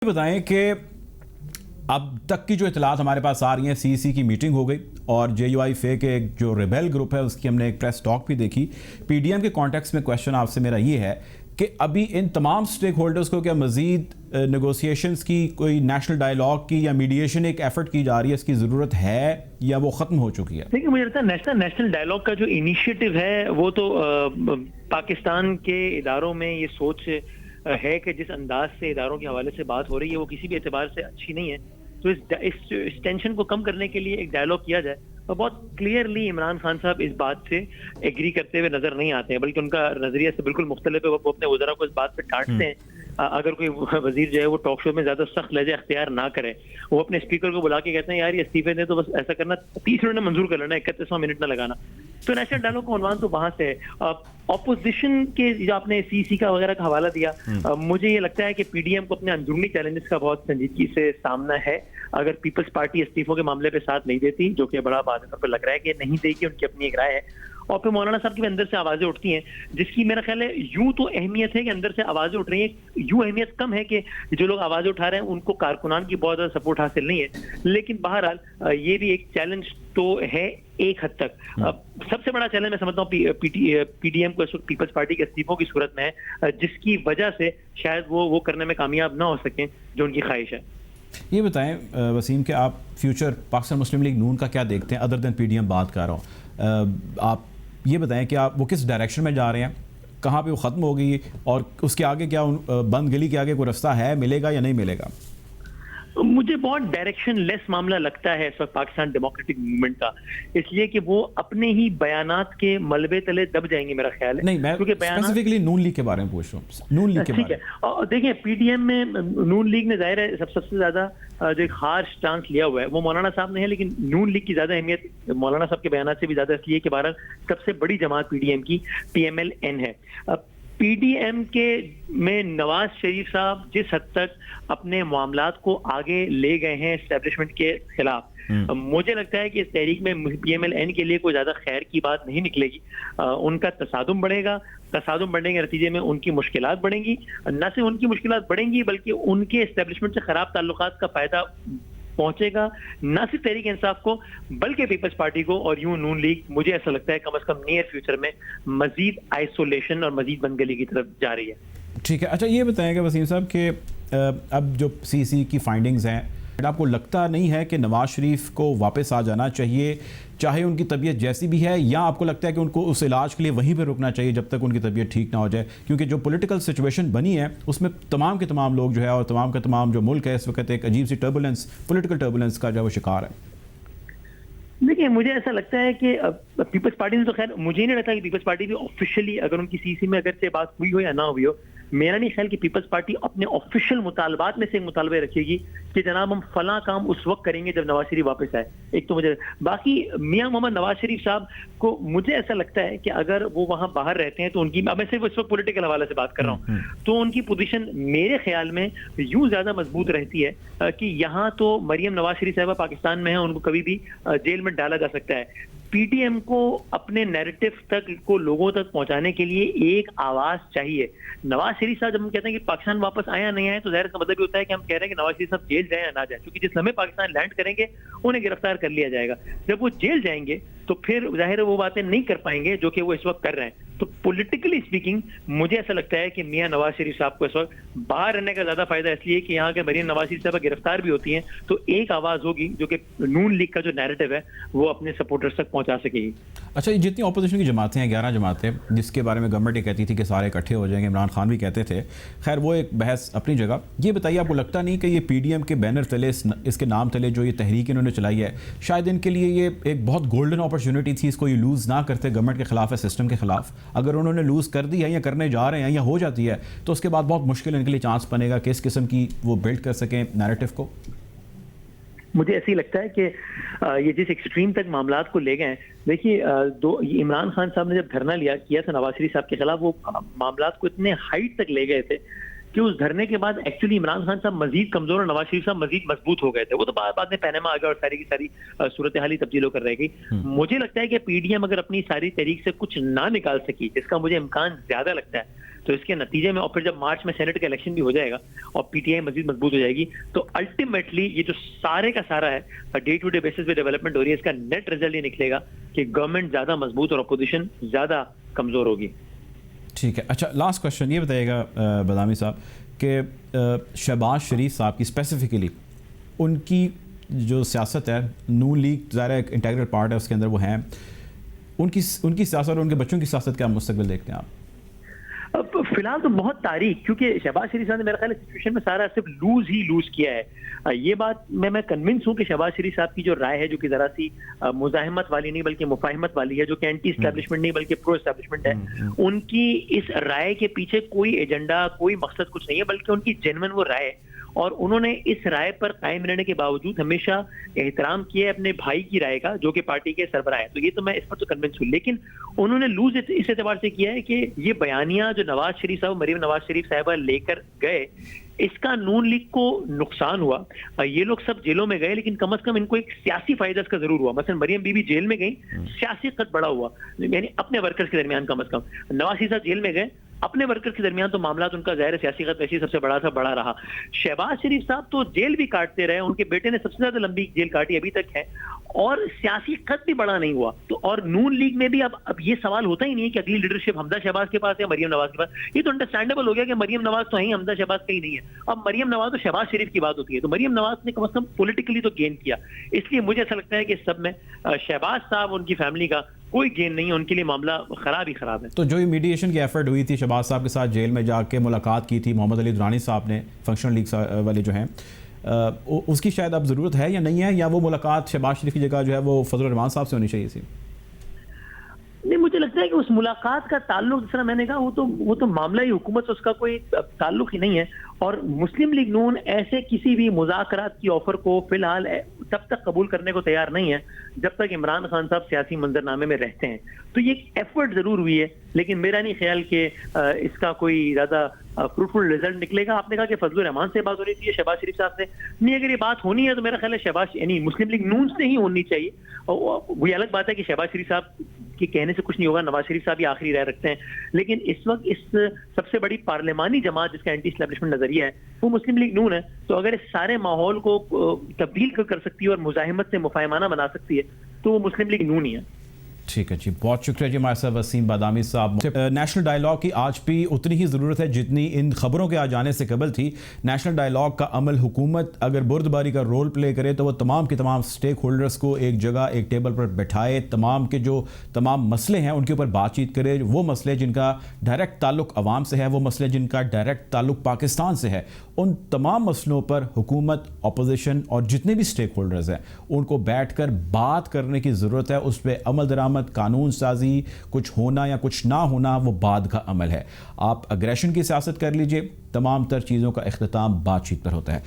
بتائیں کہ اب تک کی جو اطلاعات ہمارے پاس آ رہی ہیں سی سی کی میٹنگ ہو گئی اور جے یو آئی فے کے جو ریبیل گروپ ہے اس کی ہم نے ایک پریس ٹاک بھی دیکھی. پی ڈی ایم کے کانٹیکس میں کویشچن آپ سے میرا یہ ہے کہ ابھی ان تمام سٹیک ہولڈرز کو کیا مزید نیگوسیشنز کی کوئی نیشنل ڈائیلاگ کی یا میڈیشن ایک ایفرٹ کی جا رہی ہے, اس کی ضرورت ہے یا وہ ختم ہو چکی ہے؟ دیکھیں مجھے لگتا ہے نیشنل ڈائیلاگ کا جو انیشیٹو ہے وہ تو پاکستان کے اداروں میں یہ سوچ ہے کہ جس انداز سے اداروں کے حوالے سے بات ہو رہی ہے وہ کسی بھی اعتبار سے اچھی نہیں ہے. تو اس ٹینشن کو کم کرنے کے لیے ایک ڈائیلاگ کیا جائے. اور بہت کلیئرلی عمران خان صاحب اس بات سے ایگری کرتے ہوئے نظر نہیں آتے ہیں, بلکہ ان کا نظریہ سے بالکل مختلف ہے. وہ اپنے وزراء کو اس بات پہ ڈانٹتے ہیں اگر کوئی وزیر جو ہے وہ ٹاک شو میں زیادہ سخت لہجہ اختیار نہ کرے. وہ اپنے اسپیکر کو بلا کے کہتے ہیں یار یہ استعفے دیں تو بس ایسا کرنا 30 منٹ میں منظور کر لینا, 31واں منٹ نہ لگانا. تو نیشنل ڈائیلاگ کا عنوان تو وہاں سے ہے. اپوزیشن کے جو آپ نے سی سی کا وغیرہ کا حوالہ دیا, مجھے یہ لگتا ہے کہ پی ڈی ایم کو اپنے اندرونی چیلنجز کا بہت سنجیدگی سے سامنا ہے. اگر پیپلز پارٹی استعفوں کے معاملے پہ ساتھ نہیں دیتی, جو کہ بڑا واضح طور پہ لگ رہا ہے کہ نہیں دے گی, ان کی اپنی ایک رائے ہے, اور پھر مولانا صاحب کے اندر سے آوازیں اٹھتی ہیں جس کی میرا خیال ہے یوں تو اہمیت ہے کہ اندر سے آوازیں اٹھ رہی ہیں, یوں اہمیت کم ہے کہ جو لوگ آوازیں اٹھا رہے ہیں ان کو کارکنان کی بہت زیادہ سپورٹ حاصل نہیں ہے. لیکن بہرحال یہ بھی ایک چیلنج تو ہے ایک حد تک. سب سے بڑا چیلنج میں سمجھتا ہوں پی ڈی ایم کو اس وقت پیپلز پارٹی کے استعفوں کی صورت میں ہے, جس کی وجہ سے شاید وہ کرنے میں کامیاب نہ ہو سکیں جو ان کی خواہش ہے. یہ بتائیں وسیم کہ آپ فیوچر پاکستان مسلم لیگ نون کا کیا دیکھتے ہیں ادر دین پی ڈی ایم بات کر رہا ہوں. آپ یہ بتائیں کہ آپ وہ کس ڈائریکشن میں جا رہے ہیں, کہاں پہ وہ ختم ہوگی, اور اس کے آگے کیا بند گلی کے آگے کوئی رستہ ہے, ملے گا یا نہیں ملے گا؟ مجھے بہت ڈائریکشن لیس معاملہ لگتا ہے اس وقت پاکستان ڈیموکریٹک موومنٹ کا, اس لیے کہ وہ اپنے ہی بیانات کے ملبے تلے دب جائیں گے میرا خیال ہے. نہیں, میں اسپیسیفکلی نون لیگ کے بارے میں پوچھ رہا ہوں. نون لیگ کے بارے میں دیکھیں پی ڈی ایم میں نون لیگ نے ظاہر ہے سب سے زیادہ جو ایک ہارش چانس لیا ہوا ہے وہ مولانا صاحب نے ہے, لیکن نون لیگ کی زیادہ اہمیت مولانا صاحب کے بیانات سے بھی زیادہ اس لیے کہ بہرحال سب سے بڑی جماعت پی ڈی ایم کی پی ایم ایل این ہے. پی ڈی ایم کے میں نواز شریف صاحب جس حد تک اپنے معاملات کو آگے لے گئے ہیں اسٹیبلشمنٹ کے خلاف, مجھے لگتا ہے کہ اس تحریک میں پی ایم ایل این کے لیے کوئی زیادہ خیر کی بات نہیں نکلے گی. ان کا تصادم بڑھے گا, تصادم بڑھنے کے نتیجے میں ان کی مشکلات بڑھیں گی. نہ صرف ان کی مشکلات بڑھیں گی بلکہ ان کے اسٹیبلشمنٹ سے خراب تعلقات کا فائدہ پہنچے گا نہ صرف تحریک انصاف کو بلکہ پیپلز پارٹی کو. اور یوں نون لیگ مجھے ایسا لگتا ہے کم از کم نیئر فیوچر میں مزید آئسولیشن اور مزید بندگلی کی طرف جا رہی ہے. ٹھیک ہے. اچھا یہ بتائیں گا وسیم صاحب کہ اب جو سی سی کی فائنڈنگز ہیں, آپ کو لگتا نہیں ہے کہ نواز شریف کو واپس آ جانا چاہیے چاہے ان کی طبیعت جیسی بھی ہے, یا آپ کو لگتا ہے کہ ان کو اس علاج کے لیے وہیں پہ رکنا چاہیے جب تک ان کی طبیعت ٹھیک نہ ہو جائے؟ کیونکہ جو پولیٹیکل سچویشن بنی ہے اس میں تمام کے تمام لوگ جو ہے اور تمام کا تمام جو ملک ہے اس وقت ایک عجیب سی ٹربولنس, پولیٹیکل ٹربولنس کا جو وہ شکار ہے. دیکھیے مجھے ایسا لگتا ہے کہ پیپلز پارٹی نے تو خیر مجھے نہیں لگتا کہ پیپلز پارٹی بھی آفیشلی اگر ان کی سی سی میں اگر سے بات ہوئی ہو یا نہ ہوئی ہو, میرا نہیں خیال کہ پیپلز پارٹی اپنے آفیشیل مطالبات میں سے ایک مطالبے رکھے گی کہ جناب ہم فلاں کام اس وقت کریں گے جب نواز شریف واپس آئے. ایک تو مجھے باقی میاں محمد نواز شریف صاحب کو مجھے ایسا لگتا ہے کہ اگر وہ وہاں باہر رہتے ہیں تو ان کی, میں صرف اس وقت پولیٹیکل حوالے سے بات کر رہا ہوں, تو ان کی پوزیشن میرے خیال میں یوں زیادہ مضبوط رہتی ہے کہ یہاں تو مریم نواز شریف صاحبہ پاکستان میں ہیں, ان کو کبھی بھی جیل میں ڈالا جا سکتا ہے. پی ٹی ایم کو اپنے نیریٹو تک کو لوگوں تک پہنچانے کے لیے ایک آواز چاہیے. نواز شریف صاحب جب ہم کہتے ہیں کہ پاکستان واپس آیا نہیں آئے تو ظاہر کا مطلب یہ ہوتا ہے کہ ہم کہہ رہے ہیں کہ نواز شریف صاحب جیل جائیں یا نہ جائیں, کیونکہ جس لمحے پاکستان لینڈ کریں گے انہیں گرفتار کر لیا جائے گا. جب وہ جیل جائیں گے تو پھر ظاہر وہ باتیں نہیں کر پائیں گے جو کہ وہ اس وقت کر رہے ہیں. تو پولیٹیکلی اسپیکنگ مجھے ایسا لگتا ہے کہ میاں نواز شریف صاحب کو اس وقت باہر رہنے کا زیادہ فائدہ اس لیے کہ یہاں کے مریم نواز شریف صاحب گرفتار بھی ہوتی ہیں تو ایک آواز ہوگی جو کہ نون لیگ کا جو نیریٹو ہے وہ اپنے سپورٹرز تک پہنچا سکے گی. اچھا, یہ جتنی اپوزیشن کی جماعتیں ہیں 11 جماعتیں جس کے بارے میں گورنمنٹ یہ کہتی تھی کہ سارے اکٹھے ہو جائیں گے, عمران خان بھی کہتے تھے, خیر وہ ایک بحث اپنی جگہ. یہ بتائیے آپ کو لگتا نہیں کہ یہ پی ڈی ایم کے بینر تلے, اس کے نام تلے جو یہ تحریک انہوں نے چلائی ہے, شاید ان کے لیے یہ ایک بہت گولڈن اپرچونٹی تھی, اس کو یہ لوز نہ کرتے گورنمنٹ کے خلاف ہے, سسٹم کے خلاف. اگر انہوں نے لوز کر دی ہے یا کرنے جا رہے ہیں یا ہو جاتی ہے تو اس کے بعد بہت مشکل ان کے لیے چانس بنے گا کہ اس قسم کی وہ بلڈ کر سکیں نیریٹو کو. مجھے ایسے ہی لگتا ہے کہ یہ جس ایکسٹریم تک معاملات کو لے گئے ہیں, دیکھیے عمران خان صاحب نے جب دھرنا کیا تھا نواز شریف صاحب کے خلاف, وہ معاملات کو اتنے ہائٹ تک لے گئے تھے کہ اس دھرنے کے بعد ایکچولی عمران خان صاحب مزید کمزور اور نواز شریف صاحب مزید مضبوط ہو گئے تھے. وہ تو بعد میں پینما آ گیا اور ساری کی ساری صورتحال ہی تبدیل ہو کر رہ گئی. مجھے لگتا ہے کہ پی ڈی ایم اگر اپنی ساری تحریک سے کچھ نہ نکال سکی, جس کا مجھے امکان زیادہ لگتا ہے, تو اس کے نتیجے میں اور پھر جب مارچ میں سینٹ کا الیکشن بھی ہو جائے گا اور پی ٹی آئی مزید مضبوط ہو جائے گی تو الٹیمیٹلی یہ جو سارے کا سارا ہے ڈے ٹو ڈے بیسس پہ ڈیولپمنٹ ہو رہی ہے اس کا نیٹ رزلٹ یہ نکلے گا کہ گورنمنٹ زیادہ مضبوط اور اپوزیشن زیادہ کمزور ہوگی. ٹھیک ہے. اچھا لاسٹ کوشچن یہ بتائیے گا بادامی صاحب کہ شہباز شریف صاحب کی اسپیسیفکلی ان کی جو سیاست ہے نون لیگ ظاہر ایک انٹیگرل پارٹ ہے اس کے اندر وہ ہیں ان کی سیاست اور ان کے بچوں کی سیاست کیا مستقبل دیکھتے ہیں آپ؟ فی الحال تو بہت تاریخ کیونکہ شہباز شریف صاحب نے میرا خیال ہے سچویشن میں سارا صرف لوز کیا ہے. یہ بات میں کنونس ہوں کہ شہباز شریف صاحب کی جو رائے ہے جو کہ ذرا سی مزاحمت والی نہیں بلکہ مفاہمت والی ہے جو کہ اینٹی اسٹیبلشمنٹ نہیں بلکہ پرو اسٹیبلشمنٹ ہے, ان کی اس رائے کے پیچھے کوئی ایجنڈا کوئی مقصد کچھ نہیں ہے بلکہ ان کی جینوئن وہ رائے اور انہوں نے اس رائے پر قائم رہنے کے باوجود ہمیشہ احترام کیا ہے اپنے بھائی کی رائے کا جو کہ پارٹی کے سربراہ ہے. تو یہ تو میں اس پر تو کنونس ہوں, لیکن انہوں نے لوز اس اعتبار سے کیا ہے کہ یہ بیانیہ جو نواز شریف صاحب مریم نواز شریف صاحبہ لے کر گئے اس کا نون لیگ کو نقصان ہوا. یہ لوگ سب جیلوں میں گئے لیکن کم از کم ان کو ایک سیاسی فائدہ اس کا ضرور ہوا. مثلا مریم بی بی جیل میں گئی, سیاسی قد بڑا ہوا, یعنی اپنے ورکرز کے درمیان کم از کم. نواز شریف صاحب جیل میں گئے, اپنے ورکر کے درمیان تو معاملات ان کا ظاہر سیاسی خط ویسے سب سے بڑا رہا. شہباز شریف صاحب تو جیل بھی کاٹتے رہے, ان کے بیٹے نے سب سے زیادہ لمبی جیل کاٹی ابھی تک ہے اور سیاسی خط بھی بڑا نہیں ہوا. تو اور نون لیگ میں بھی اب یہ سوال ہوتا ہی نہیں ہے کہ اگلی لیڈرشپ حمزہ شہباز کے پاس ہے مریم نواز کے پاس. یہ تو انڈرسٹینڈیبل ہو گیا کہ مریم نواز تو ہے, حمزہ شہباز کہیں نہیں ہے. اب مریم نواز اور شہباز شریف کی بات ہوتی ہے تو مریم نواز نے کم از کم پولیٹیکلی تو گین کیا. اس لیے مجھے ایسا لگتا ہے کہ اس سب میں شہباز صاحب ان کی فیملی کا کوئی گین نہیں ہے, ان کے لیے معاملہ خراب ہی خراب ہے. تو جو میڈیشن کی ایفرٹ ہوئی تھی شہباز صاحب کے ساتھ جیل میں جا کے ملاقات کی تھی محمد علی درانی صاحب نے فنکشنل لیگ والے جو ہیں, اس کی شاید اب ضرورت ہے یا نہیں ہے, یا وہ ملاقات شہباز شریف کی جگہ جو ہے وہ فضل الرحمان صاحب سے ہونی چاہیے تھی؟ نہیں, مجھے لگتا ہے کہ اس ملاقات کا تعلق جس طرح میں نے کہا وہ تو معاملہ ہی حکومت سے اس کا کوئی تعلق ہی نہیں ہے. اور مسلم لیگ نون ایسے کسی بھی مذاکرات کی آفر کو فی الحال تب تک قبول کرنے کو تیار نہیں ہے جب تک عمران خان صاحب سیاسی منظرنامے میں رہتے ہیں. تو یہ ایفرٹ ضرور ہوئی ہے لیکن میرا نہیں خیال کہ اس کا کوئی زیادہ فروٹفل رزلٹ نکلے گا. آپ نے کہا کہ فضل الرحمان سے بات ہونی چاہیے شہباز شریف صاحب سے, نہیں, اگر یہ بات ہونی ہے تو میرا خیال ہے شہباز یعنی مسلم لیگ نون سے ہی ہونی چاہیے. وہی الگ بات ہے کہ شہباز شریف صاحب کے کہنے سے کچھ نہیں ہوگا, نواز شریف صاحب ہی آخری رائے رکھتے ہیں, لیکن اس وقت اس سب سے بڑی پارلیمانی جماعت جس کا اینٹی اسٹیبلشمنٹ نظریہ ہے وہ مسلم لیگ نون ہے. تو اگر اس سارے ماحول کو تبدیل کر سکتی ہے اور مزاحمت سے مفاہمانہ بنا سکتی ہے تو وہ مسلم لیگ نون ہی ہے. ٹھیک ہے جی, بہت شکریہ جی ہمارے ساتھ وسیم بادامی صاحب. نیشنل ڈائیلاگ کی آج بھی اتنی ہی ضرورت ہے جتنی ان خبروں کے آ جانے سے قبل تھی. نیشنل ڈائیلاگ کا عمل حکومت اگر بردباری کا رول پلے کرے تو وہ تمام کے تمام سٹیک ہولڈرز کو ایک جگہ ایک ٹیبل پر بٹھائے, تمام مسئلے ہیں ان کے اوپر بات چیت کرے. وہ مسئلے جن کا ڈائریکٹ تعلق عوام سے ہے, وہ مسئلے جن کا ڈائریکٹ تعلق پاکستان سے ہے, ان تمام مسئلوں پر حکومت, اپوزیشن اور جتنے بھی سٹیک ہولڈرز ہیں ان کو بیٹھ کر بات کرنے کی ضرورت ہے. اس پہ عمل درآمد, قانون سازی, کچھ ہونا یا کچھ نہ ہونا وہ بعد کا عمل ہے. آپ اگریشن کی سیاست کر لیجئے, تمام تر چیزوں کا اختتام بات چیت پر ہوتا ہے.